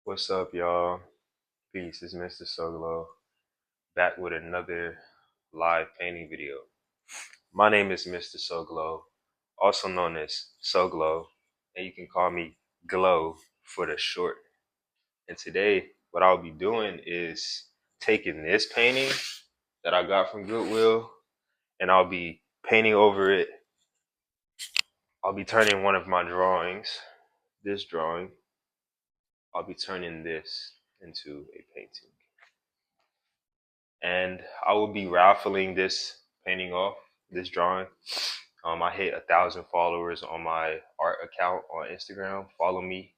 What's up, y'all? Peace. It's Mr. Soglo back with another live painting video. My name is Mr. Soglo, also known as Soglo, and you can call me Glow for the short. And today, what I'll be doing is taking this painting that I got from Goodwill, and I'll be painting over it. I'll be turning one of my drawings, this drawing, I'll be turning this into a painting. And I will be raffling this painting off, this drawing. I hit 1,000 followers on my art account on Instagram. Follow me,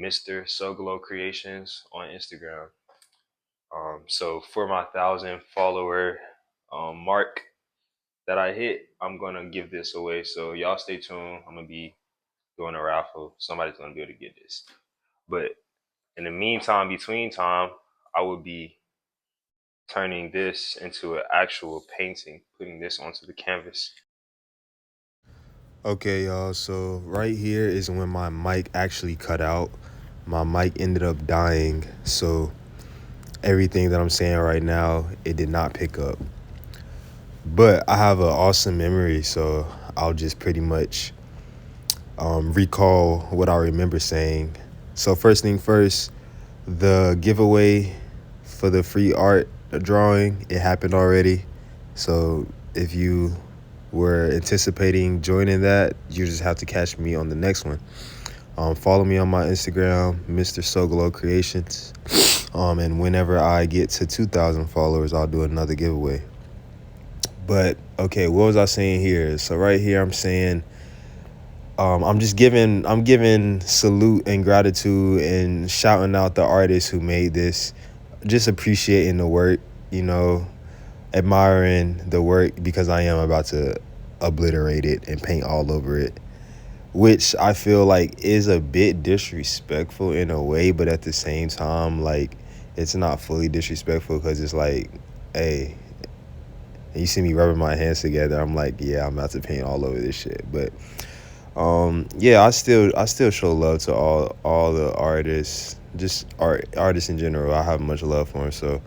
Mr. Soglo Creations on Instagram. So for my 1,000 follower mark that I hit, I'm gonna give this away. So y'all stay tuned. I'm gonna be doing a raffle. Somebody's gonna be able to get this. But in the meantime, between time, I will be turning this into an actual painting, putting this onto the canvas. Okay, y'all, so right here is when my mic actually cut out. My mic ended up dying, so everything that I'm saying right now, it did not pick up. But I have an awesome memory, so I'll just pretty much recall what I remember saying. So first thing first, the giveaway for the free art drawing, it happened already. So if you were anticipating joining that, you just have to catch me on the next one. Follow me on my Instagram, Mr. Soglo Creations. And whenever I get to 2,000 followers, I'll do another giveaway. But okay, what was I saying here? So right here, I'm saying I'm giving salute and gratitude and shouting out the artists who made this, just appreciating the work, admiring the work because I am about to obliterate it and paint all over it, which I feel like is a bit disrespectful in a way, but at the same time, like, it's not fully disrespectful because it's like, hey, you see me rubbing my hands together, I'm like, yeah, I'm about to paint all over this shit. But yeah, I still show love to all the artists, just artists in general. I have much love for them. So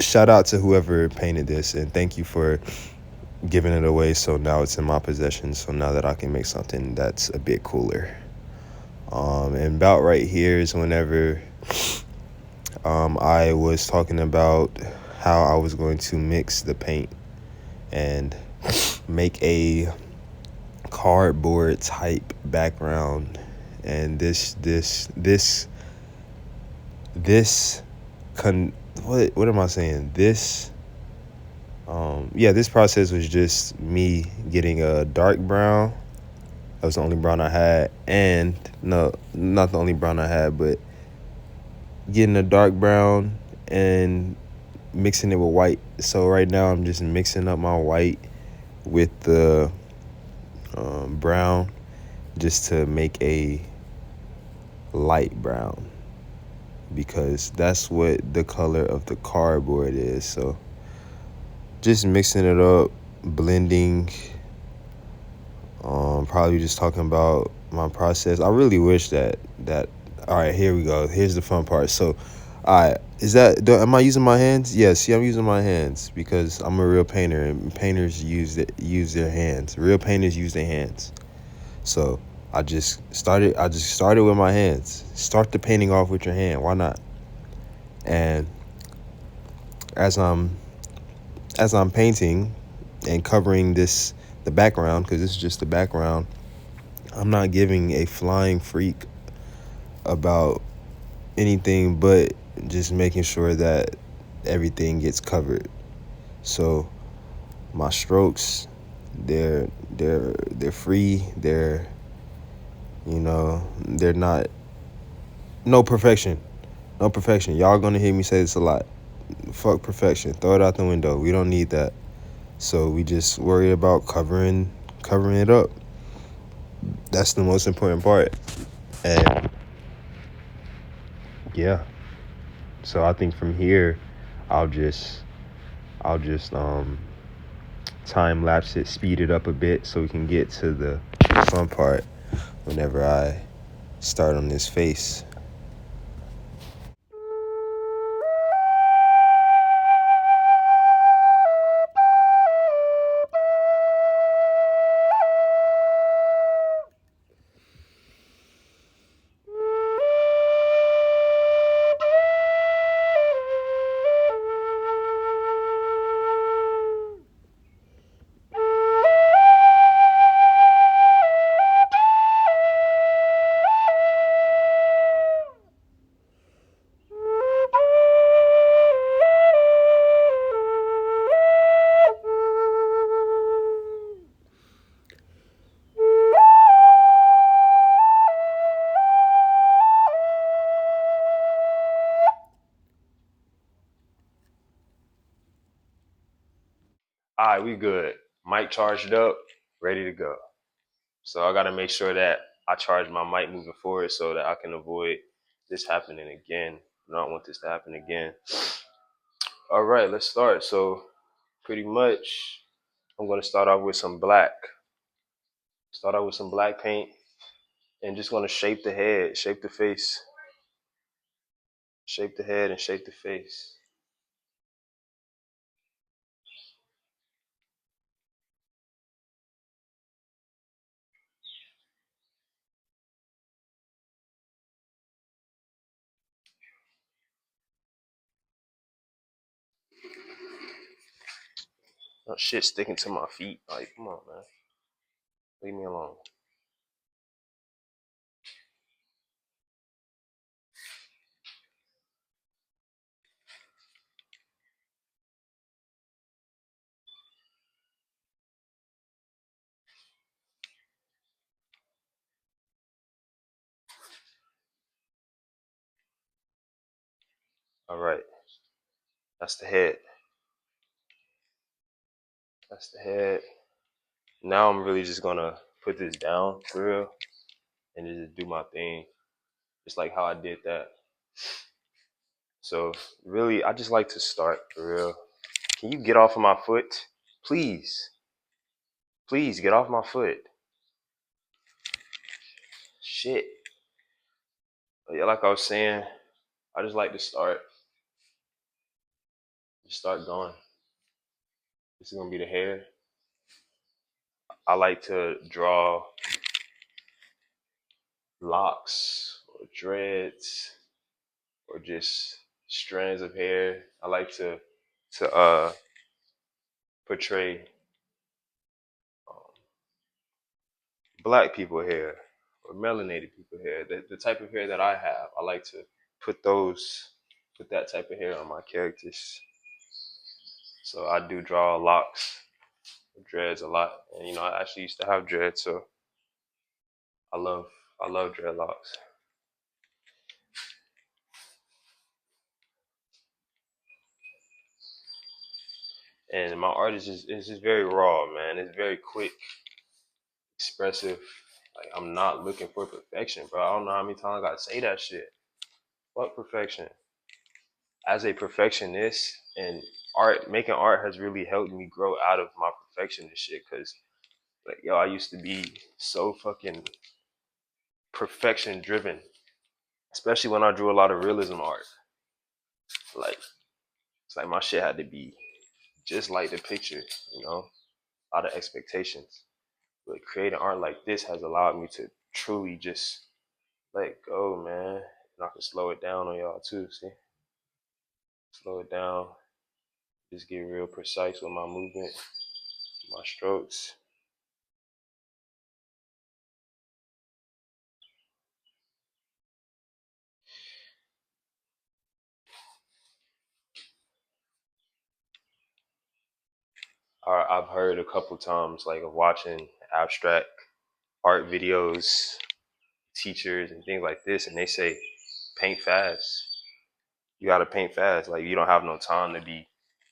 shout out to whoever painted this, and thank you for giving it away. So now it's in my possession. So now that I can make something that's a bit cooler. And about right here is whenever I was talking about how I was going to mix the paint and make a cardboard type background. And what am I saying? This process was just me getting a dark brown. That was the only brown I had. And no, not the only brown I had, but getting a dark brown and mixing it with white. So right now I'm just mixing up my white with the brown just to make a light brown, because that's what the color of the cardboard is. So just mixing it up, blending, probably just talking about my process. I really wish that all right, here we go. Here's the fun part. So all right, am I using my hands? Yes, see, I'm using my hands because I'm a real painter, and painters use their hands. Real painters use their hands. So I just started with my hands. Start the painting off with your hand. Why not? And as I'm painting and covering the background, because this is just the background, I'm not giving a flying freak about anything but just making sure that everything gets covered. So my strokes, they're free. They're not no perfection. No perfection. Y'all gonna hear me say this a lot. Fuck perfection. Throw it out the window. We don't need that. So we just worry about covering it up. That's the most important part. And yeah. So I think from here I'll just time lapse it, speed it up a bit so we can get to the fun part whenever I start on this face. right, we good. Mic charged up, ready to go. So I got to make sure that I charge my mic moving forward so that I can avoid this happening again. I don't want this to happen again. All right, let's start. So pretty much, I'm gonna start off with some black. Start out with some black paint, and just gonna shape the head, shape the face, shape the head, and shape the face. Oh, shit sticking to my feet. Like, come on, man. Leave me alone. All right, that's the head. That's the head. Now I'm really just gonna put this down for real and just do my thing, just like how I did that. So really, I just like to start for real. Can you get off of my foot, please? Please get off my foot. Shit. But yeah, like I was saying, I just like to start. Just start going. This is gonna be the hair. I like to draw locks or dreads or just strands of hair. I like to portray um, black people hair or melanated people hair. The type of hair that I have, I like to put those put that type of hair on my characters. So I do draw locks, dreads a lot, and I actually used to have dreads, so I love I love dreadlocks. And my art is just very raw, man. It's very quick, expressive. Like I'm not looking for perfection, bro. I don't know how many times I gotta say that shit. Fuck perfection. As a perfectionist, and making art has really helped me grow out of my perfectionist shit. Cause like yo, I used to be so fucking perfection driven, especially when I drew a lot of realism art. Like it's like my shit had to be just like the picture, you know, a lot of expectations. But creating art like this has allowed me to truly just let go, man. And I can slow it down on y'all too. See, slow it down. Just get real precise with my movement, my strokes. I've heard a couple times like of watching abstract art videos, teachers and things like this, and they say paint fast. You gotta paint fast. Like you don't have no time to be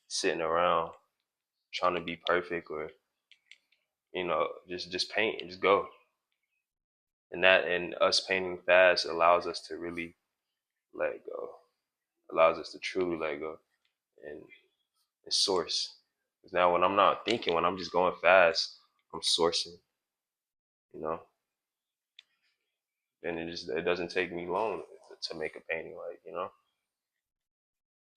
sitting around trying to be perfect or just paint and just go. And us painting fast allows us to really let go. Allows us to truly let go and source. Because now when I'm not thinking, when I'm just going fast, I'm sourcing, you know. And it doesn't take me long to make a painting. Like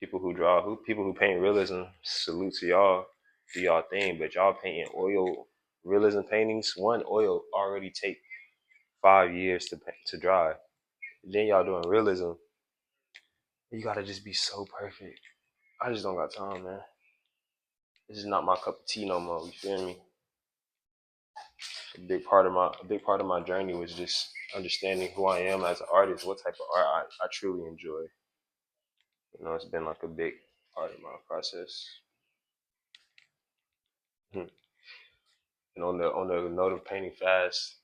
people who paint realism, salute to y'all, do y'all thing. But y'all painting oil realism paintings. One oil already take 5 years to dry. Then y'all doing realism. You gotta just be so perfect. I just don't got time, man. This is not my cup of tea no more. You feel me? A big part of my journey was just understanding who I am as an artist, what type of art I truly enjoy. It's been like a big part of my process. And on the note of painting fast,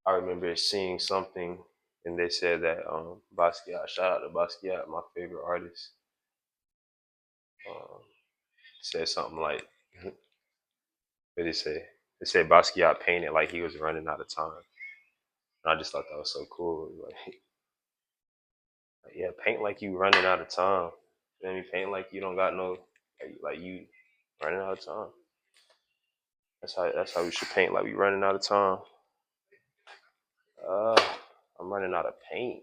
I remember seeing something, and they said that Basquiat, shout out to Basquiat, my favorite artist, um, said something like What did it say? It said Basquiat painted like he was running out of time. And I just thought that was so cool. Like, yeah, paint like you running out of time. You know what I mean? Paint like you don't got no, like you running out of time. That's how we should paint. Like we running out of time. Uh, I'm running out of paint.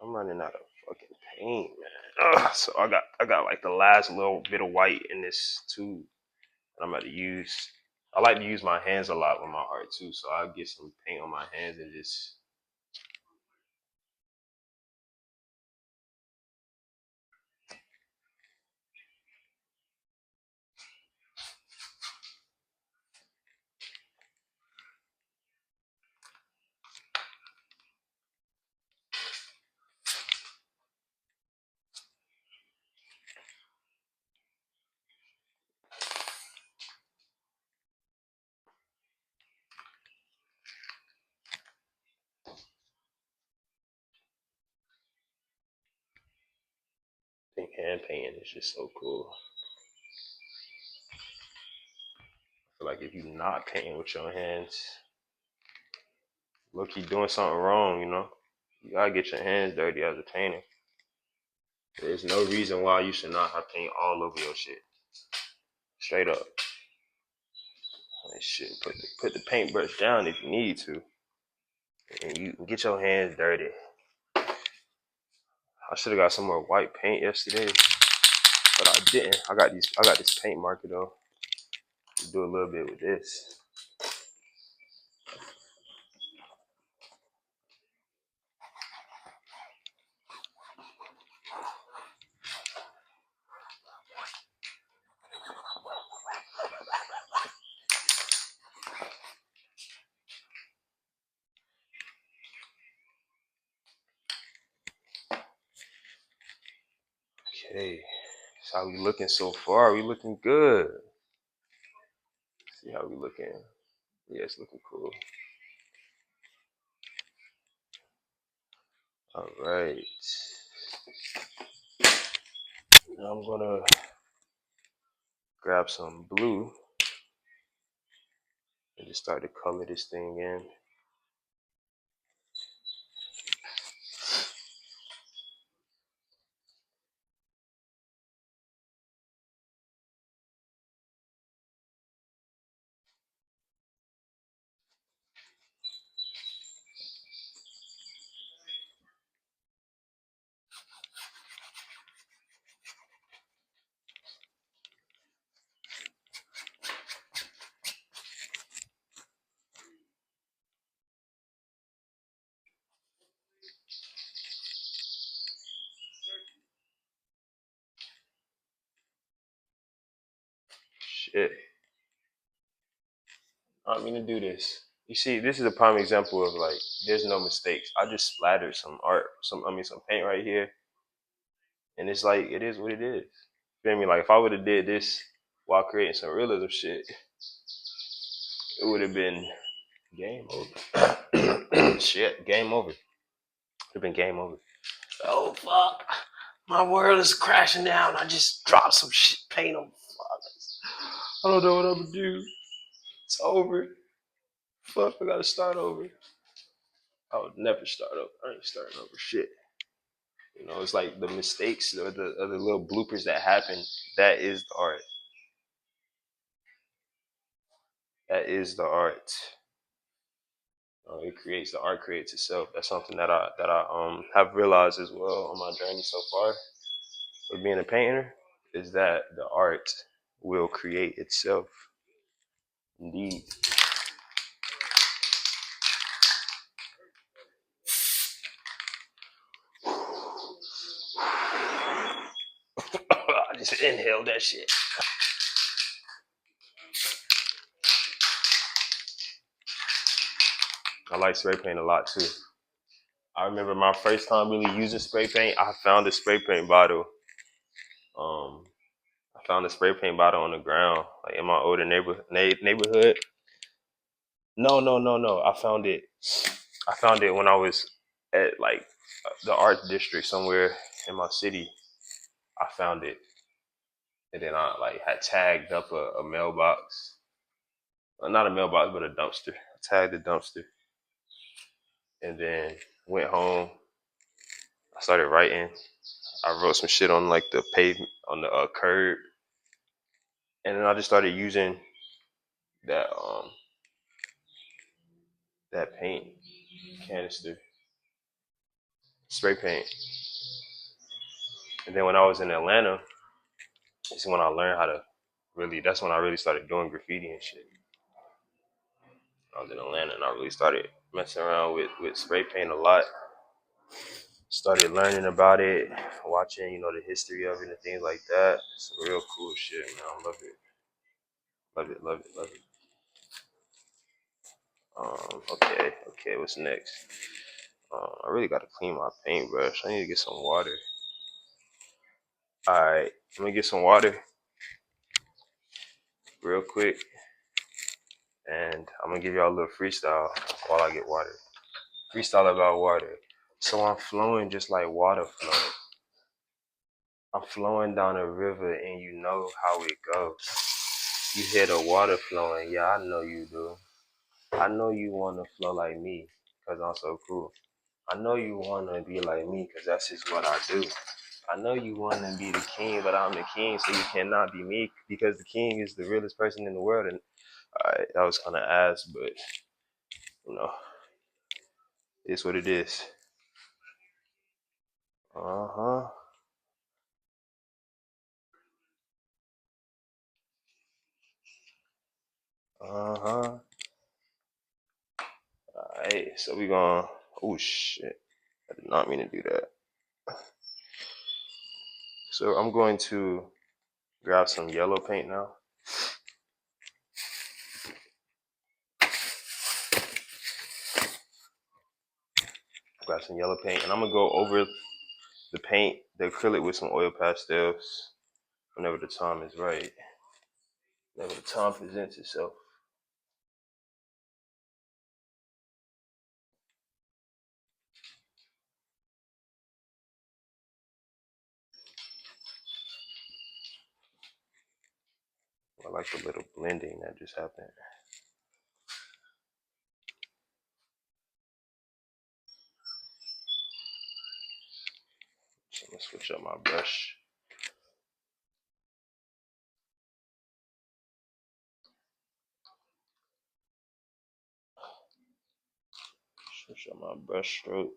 I'm running out of fucking paint, man. So I got like the last little bit of white in this tube. I'm about to use. I like to use my hands a lot with my art too, so I'll get some paint on my hands and just think hand painting is just so cool. I feel like if you're not painting with your hands, look, you're doing something wrong. You gotta get your hands dirty as a painter. There's no reason why you should not have paint all over your shit. Straight up. And shit, put the paintbrush down if you need to, and you can get your hands dirty. I should have got some more white paint yesterday, but I didn't. I got this paint marker though. Do a little bit with this. Okay, so how we looking so far? We looking good. See how we looking? Yeah, it's looking cool. All right. Now I'm gonna grab some blue and just start to color this thing in. Shit. I don't mean to do this. You see, this is a prime example of like, there's no mistakes. I just splattered some art, some paint right here, and it's like, it is what it is. Feel me? Like, if I would have did this while creating some realism shit, it would have been game over. Shit, game over. It would have been game over. Oh fuck! My world is crashing down. I just dropped some shit paint on. Fuck. I don't know what I'm gonna do. It's over. Fuck, I gotta start over. I would never start over. I ain't starting over shit. It's like the mistakes or the little bloopers that happen. That is the art. That is the art. It creates the art creates itself. That's something that I have realized as well on my journey so far with being a painter is that the art will create itself. Indeed. I just inhaled that shit. I like spray paint a lot too. I remember my first time really using spray paint. I found a spray paint bottle. Um, I found a spray paint bottle on the ground, like in my older neighborhood. No, no, no, no. I found it. I found it when I was at like the art district somewhere in my city. I found it. and then I like had tagged up a mailbox, not a mailbox, but a dumpster. I tagged the dumpster, and then went home. I started writing. I wrote some shit on like the pavement, on the curb, and then I just started using that that paint canister, spray paint. And then when I was in Atlanta, is when I learned how to really. That's when I really started doing graffiti and shit. I was in Atlanta and I really started messing around with spray paint a lot. Started learning about it, watching, the history of it and things like that. Some real cool shit, man. I love it. Love it, love it, love it. Okay, what's next? I really gotta clean my paintbrush. I need to get some water. Alright, let me get some water real quick and I'm gonna give y'all a little freestyle while I get water. Freestyle about water. So I'm flowing just like water flow. I'm flowing down a river and you know how it goes. You hear the water flowing, yeah, I know you do. I know you wanna flow like me, cause I'm so cool. I know you wanna be like me, cause that's just what I do. I know you wanna be the king, but I'm the king, so you cannot be me, because the king is the realest person in the world. And that was kind of ass, but you know, it's what it is. Uh huh. Uh huh. Alright, so we gonna. Oh shit! I did not mean to do that. So I'm going to grab some yellow paint now. Grab some yellow paint, and I'm gonna go over the paint, the acrylic, with some oil pastels whenever the time is right. Whenever the time presents itself. I like the little blending that just happened. So I'm gonna switch up my brush. Switch up my brush stroke.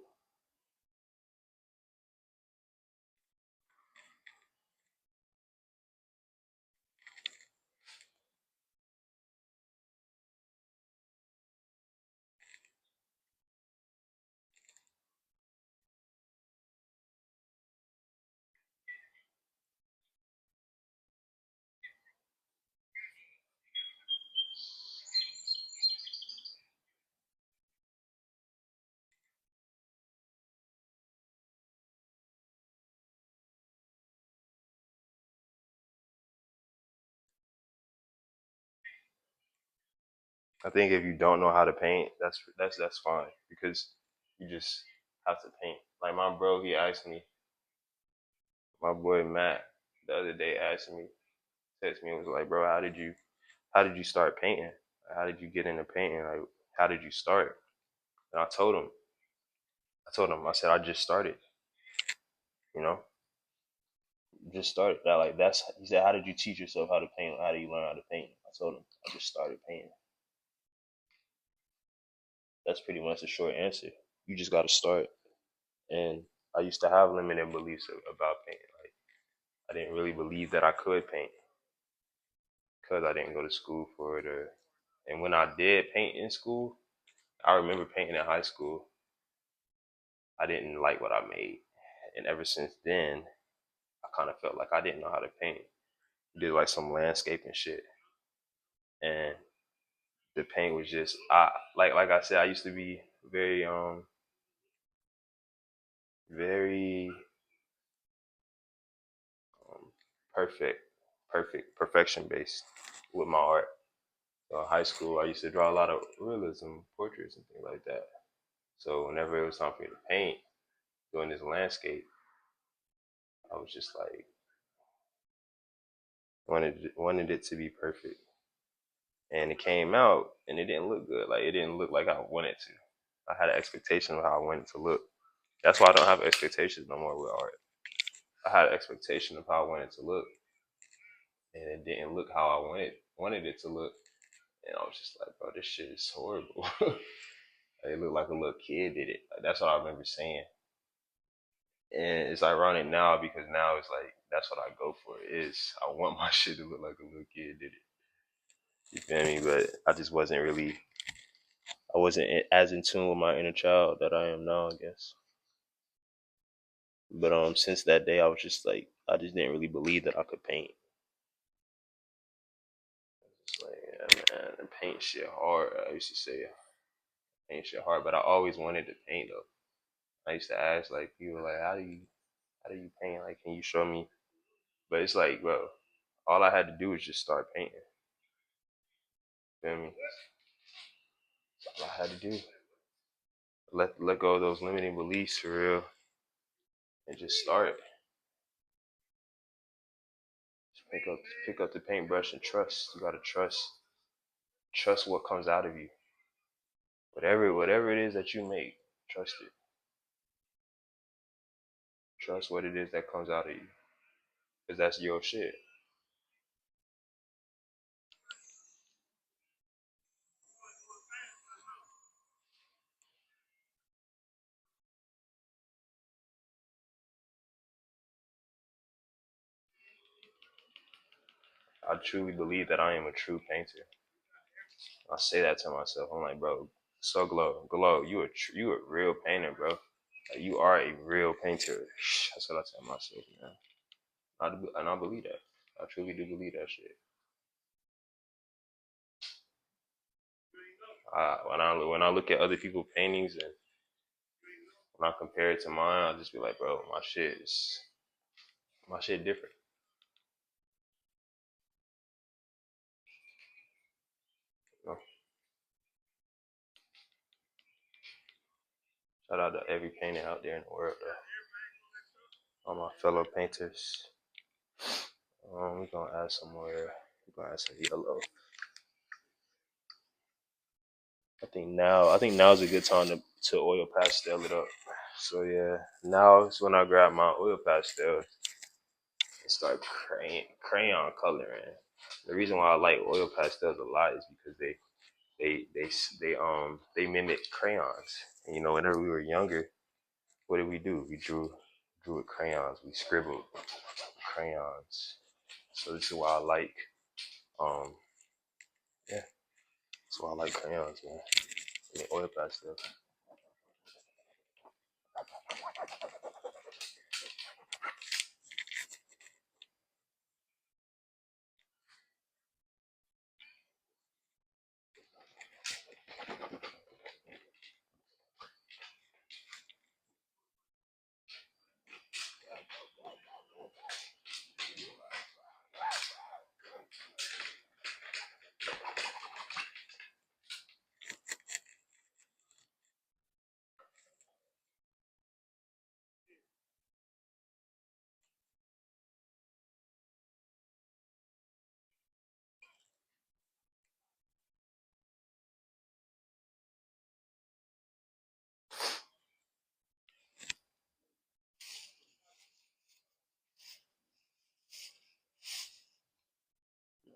I think if you don't know how to paint, that's fine, because you just have to paint. Like my bro, he asked me, my boy Matt, the other day asked me, texted me, and was like, bro, how did you start painting? How did you get into painting? Like, how did you start? And I said, I just started, you know, just started. That like that's he said, how did you teach yourself how to paint? How do you learn how to paint? I told him I just started painting. That's pretty much the short answer. You just got to start. And I used to have limited beliefs about painting. Like I didn't really believe that I could paint because I didn't go to school for it. And when I did paint in school, I remember painting in high school. I didn't like what I made, and ever since then, I kind of felt like I didn't know how to paint. Did like some landscaping shit, and the paint was just like I said, I used to be very very um perfect perfection based with my art. So in high school, I used to draw a lot of realism portraits and things like that. So whenever it was time for me to paint, doing this landscape, I was just like, Wanted it to be perfect, and it came out, and it didn't look good. Like it didn't look like I wanted to. I had an expectation of how I wanted it to look. That's why I don't have expectations no more with art. I had an expectation of how I wanted it to look, and it didn't look how I wanted it to look. And I was just like, bro, this shit is horrible. It looked like a little kid did it. Like, that's what I remember saying. And it's ironic now because now it's like that's what I go for. Is I want my shit to look like a little kid did it. You feel me? But I just wasn't really. I wasn't as in tune with my inner child that I am now, I guess. But since that day, I was just like, I just didn't really believe that I could paint. It's like, yeah, man, the paint shit hard. I used to say paint shit hard, but I always wanted to paint though. I used to ask like people like, how do you paint? Like, can you show me? But it's like, bro, all I had to do was just start painting. Feel me? That's all I had to do. Let go of those limiting beliefs for real, and just start. Just pick up the paintbrush and trust. You gotta trust what comes out of you. Whatever it is that you make, trust it. Trust what it is that comes out of you, cause that's your shit. I truly believe that I am a true painter. I say that to myself. I'm like, bro, so glow, you a real painter, bro. Like, you are a real painter. That's what I tell myself, man. And I believe that. I truly do believe that shit. When I look at other people's paintings and when I compare it to mine, I just be like, bro, my shit different. You know? Shout out to every painter out there in the world, though. All my fellow painters. We're gonna add some more. We're gonna add some yellow. I think now is a good time to oil pastel it up. So yeah, now is when I grab my oil pastel and start crayon coloring. The reason why I like oil pastels a lot is because they they they mimic crayons. And, you know, whenever we were younger, what did we do? We drew with crayons. We scribbled crayons. So this is why I like um yeah, that's why I like crayons, man. I mean, oil pastels.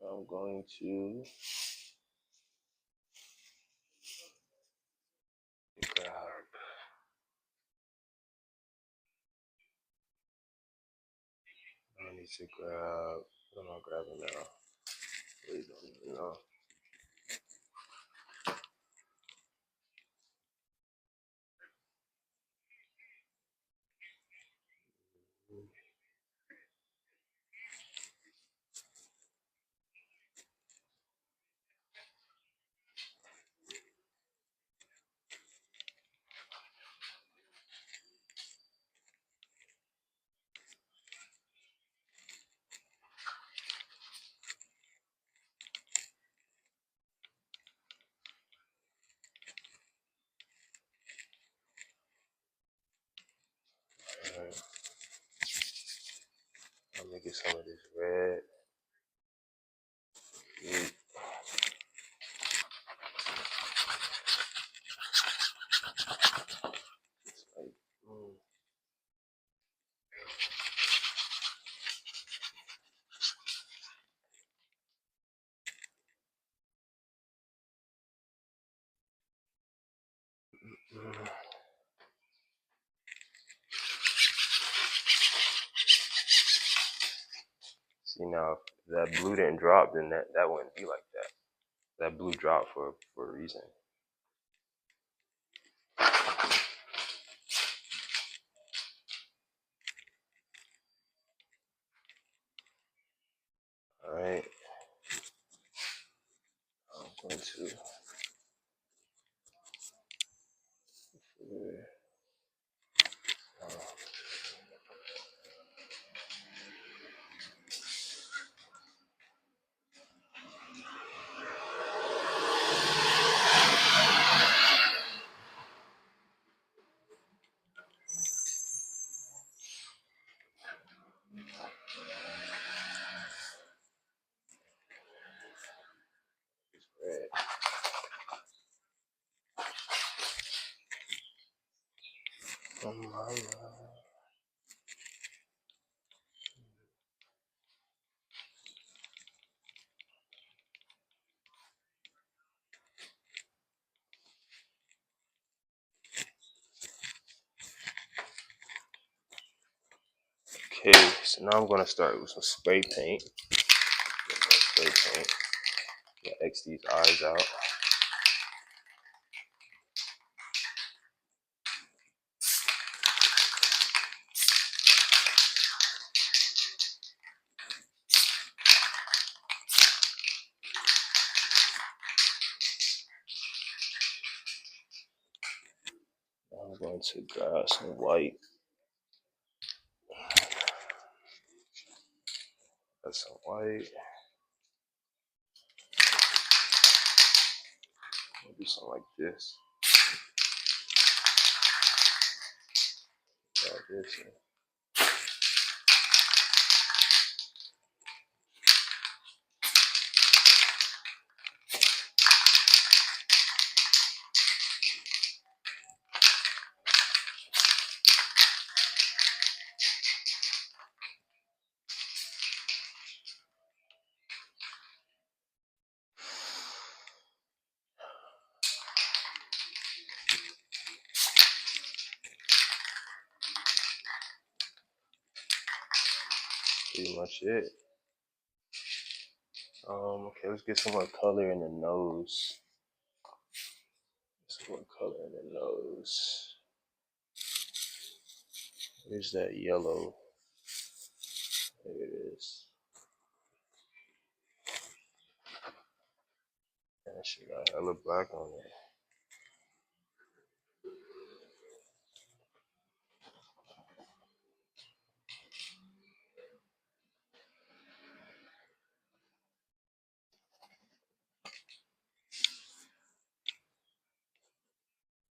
I'm going to grab. I need to grab. What am I grabbing now? Please don't even know. Alright, I'm gonna get some of this red. See now, if that blue didn't drop, then that wouldn't be like that. That blue dropped for a reason. All right, I'm going to. Okay, so now I'm gonna start with some spray paint. Spray paint. X these eyes out. I'm going to grab some white. That's some white. Maybe something like this. Grab this. Pretty much it. Okay, let's get some more color in the nose. Some more color in the nose. Where's that yellow? There it is. That shit got hella black on it.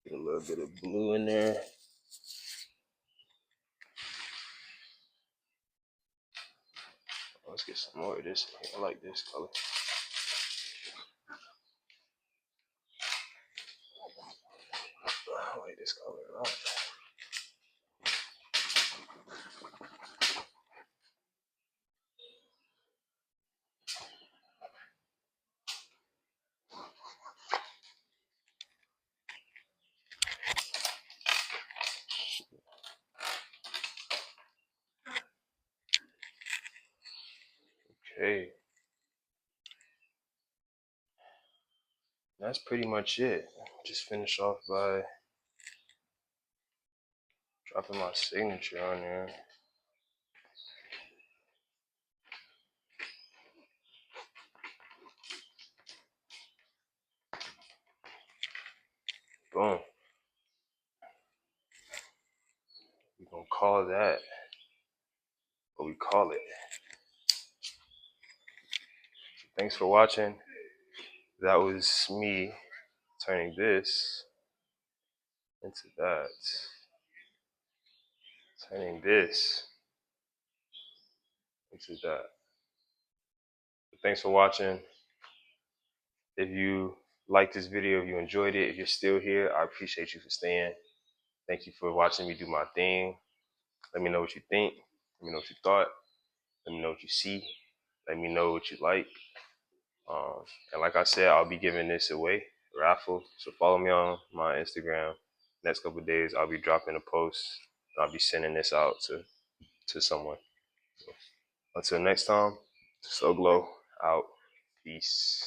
Get a little bit of blue in there. Let's get some more of this. I like this color. I like this color a lot. Okay. That's pretty much it. Just finish off by dropping my signature on there. Boom. We're gonna call that what we call it. Thanks for watching. That was me turning this into that. Turning this into that. Thanks for watching. If you liked this video, if you enjoyed it, if you're still here, I appreciate you for staying. Thank you for watching me do my thing. Let me know what you think. Let me know what you thought. Let me know what you see. Let me know what you like. And like I said, I'll be giving this away, raffle. So follow me on my Instagram. Next couple of days, I'll be dropping a post. I'll be sending this out to someone. So until next time, So glow out. Peace.